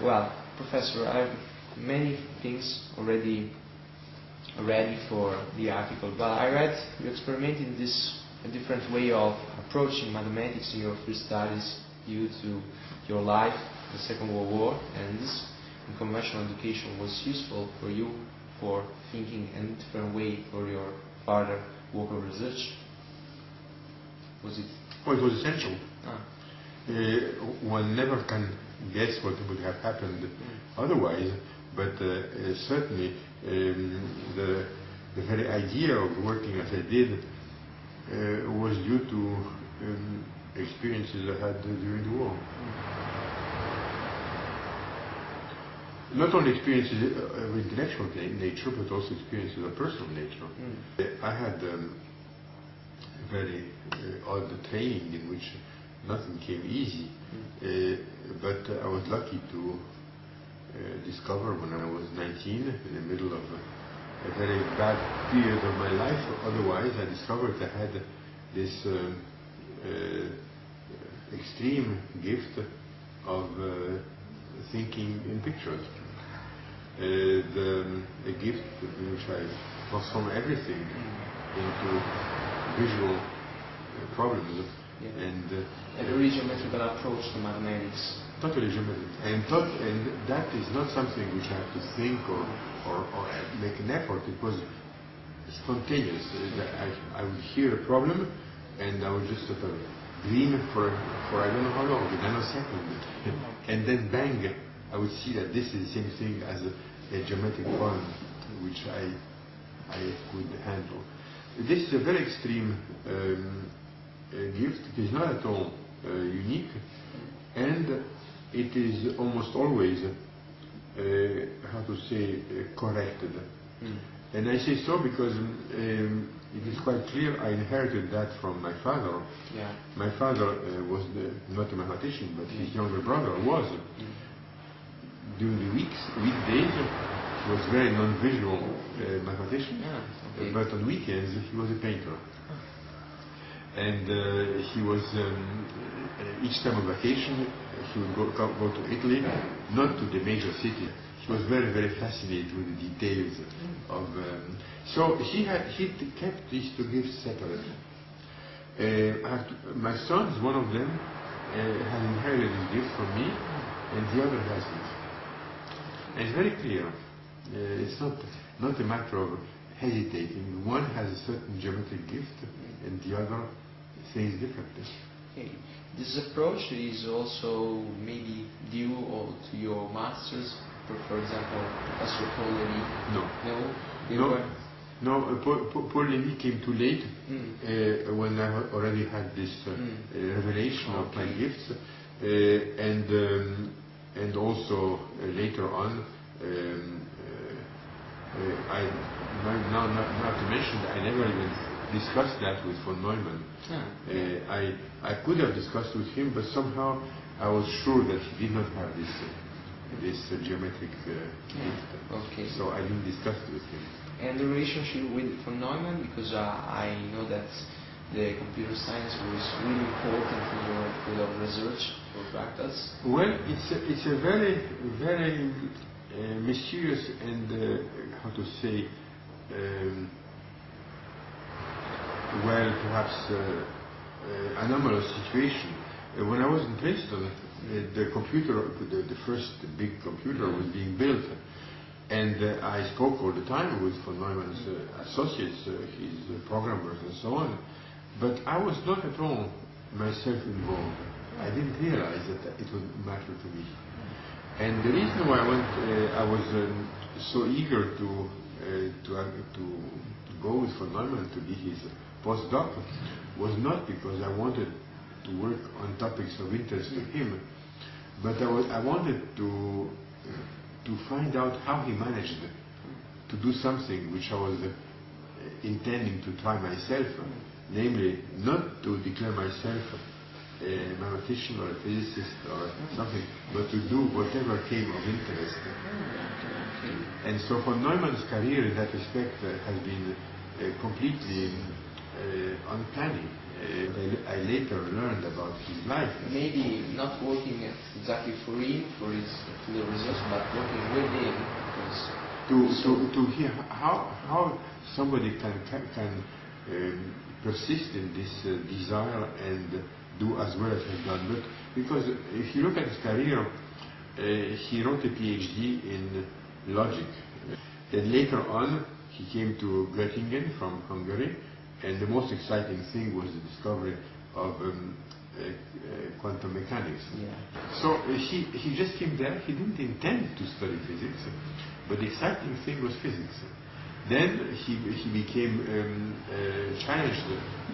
Well, Professor, I have many things already ready for the article, but I read you experimented in a different way of approaching mathematics in your first studies due to your life, the Second World War, and this in conventional education was useful for you for thinking in a different way for your further work of research. Was it? Well, it was essential. One never can guess what would have happened otherwise, but certainly the very idea of working as I did was due to experiences I had during the war. Not only experiences of intellectual nature, but also experiences of personal nature. I had very odd training in which nothing came easy, but I was lucky to discover when I was 19, in the middle of a very bad period of my life. Otherwise, I discovered I had this extreme gift of thinking in pictures. The gift in which I transform everything into visual problems. And a very geometrical approach to mathematics. Totally geometric. And that is not something which I have to think or make an effort. It was spontaneous. I would hear a problem and I would just sort of dream for I don't know how long, a nanosecond. And then bang, I would see that this is the same thing as a geometric form which I could handle. This is a very extreme gift. It is not at all unique, and it is almost always, how to say, corrected. And I say so because it is quite clear I inherited that from my father. Yeah. My father was not a mathematician, but his younger brother was. During the weekdays, he was very non-visual mathematician, but on weekends he was a painter. And he was, each time of vacation, he would go to Italy, not to the major city. He was very, very fascinated with the details of. So he kept these two gifts separate. My son is one of them, has inherited this gift from me, and the other hasn't. And it's very clear. It's not a matter of hesitating. One has a certain geometric gift, and the other thinks differently. Okay. This approach is also maybe due to your masters, for example, Professor Paul Levy. No, Paul Levy came too late when I already had this revelation of my gifts, and also later on. Not to mention that I never even discussed that with von Neumann. I could have discussed with him, but somehow I was sure that he did not have this geometric gift. Okay. So I didn't discuss it with him. And the relationship with von Neumann, because I know that the computer science was really important in your field of research for fractals. Well, it's a very, very mysterious and how to say, well, perhaps anomalous situation. When I was in Princeton, the first big computer was being built, and I spoke all the time with von Neumann's associates, his programmers and so on, but I was not at all myself involved. I didn't realize that it would matter to me. And the reason why I was so eager to go with von Neumann to be his postdoc was not because I wanted to work on topics of interest to him, but I wanted to find out how he managed to do something which I was intending to try myself, namely not to declare myself a mathematician or a physicist or something, but to do whatever came of interest. And so von Neumann's career in that respect has been completely uncanny. I later learned about his life. Maybe not working exactly for him, for his the results, but working with him. To hear how somebody can persist in this desire and do as well as he's done. But because if you look at his career, he wrote a PhD in logic. Then later on, he came to Göttingen from Hungary, and the most exciting thing was the discovery of quantum mechanics. Yeah. So he just came there. He didn't intend to study physics, but the exciting thing was physics. Then he became challenged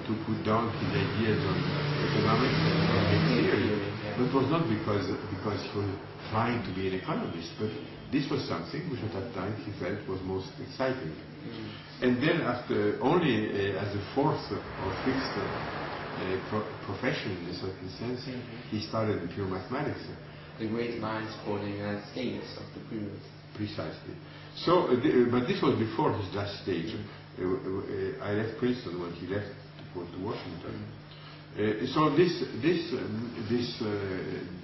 to put down his ideas on economics and game theory. But it was not because he was trying to be an economist, but this was something which at that time he felt was most exciting. And then after only as a fourth or fifth profession in a certain sense, he started with pure mathematics. The great minds for the United States of the period. Precisely. So, but this was before his last stage. I left Princeton when he left to go to Washington. So this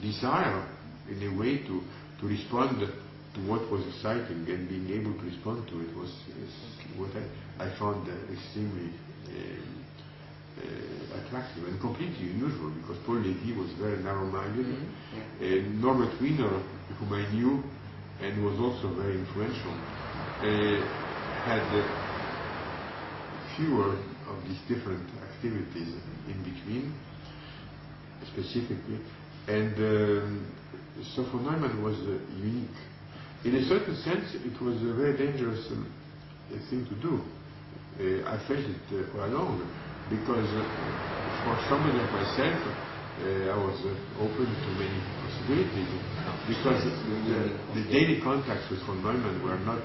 desire, in a way, to respond to what was exciting and being able to respond to it was what I found extremely attractive and completely unusual, because Paul Lévy was very narrow-minded. Norbert Wiener, whom I knew and was also very influential, had fewer of these different activities in between, specifically, and so for Neumann was unique. In a certain sense, it was a very dangerous thing to do. I felt it all along, because for somebody like myself, I was open to many possibilities, because the daily contacts with von Neumann were not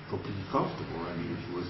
completely comfortable. I mean, it was